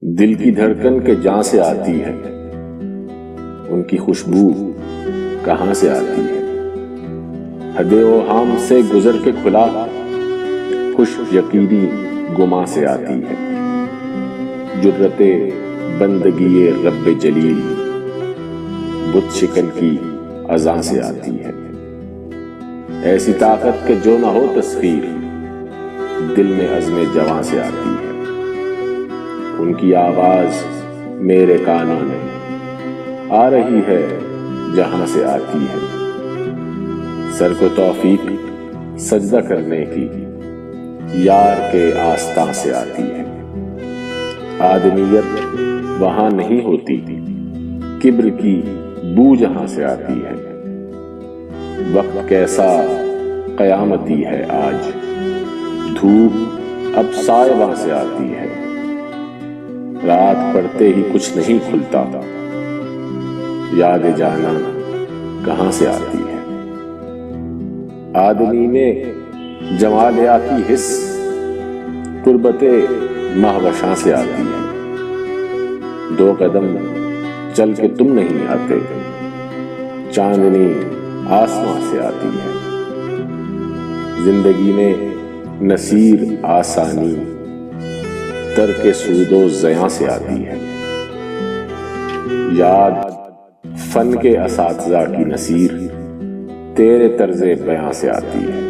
دل کی دھڑکن کے جاں سے آتی ہے، ان کی خوشبو کہاں سے آتی ہے؟ حد اوہام سے گزر کے کھلا خوش یقینی گما سے آتی ہے۔ جرت بندگی رب جلیل بت شکن کی اذاں سے آتی ہے۔ ایسی طاقت کہ جو نہ ہو تسخیر، دل میں عزم جواں سے آتی ہے۔ ان کی آواز میرے کانوں میں آ رہی ہے جہاں سے آتی ہے۔ سر کو توفیق سجدہ کرنے کی یار کے آستاں سے آتی ہے۔ آدمیت وہاں نہیں ہوتی، کبر کی بو جہاں سے آتی ہے۔ وقت کیسا قیامتی ہے آج، دھوپ اب سائباں سے آتی ہے۔ رات پڑتے ہی کچھ نہیں کھلتا، یاد جانا کہاں سے آتی ہے؟ آدمی میں جمالیاتی حس تربت مہوشاں سے آتی ہے۔ دو قدم چل کے تم نہیں آتے، چاندنی آسماں سے آتی ہے۔ زندگی میں نصیر آسانی ترک سود و زیاں سے آتی ہے۔ یاد فن کے اساتذہ کی نصیر تیرے طرز بیاں سے آتی ہے۔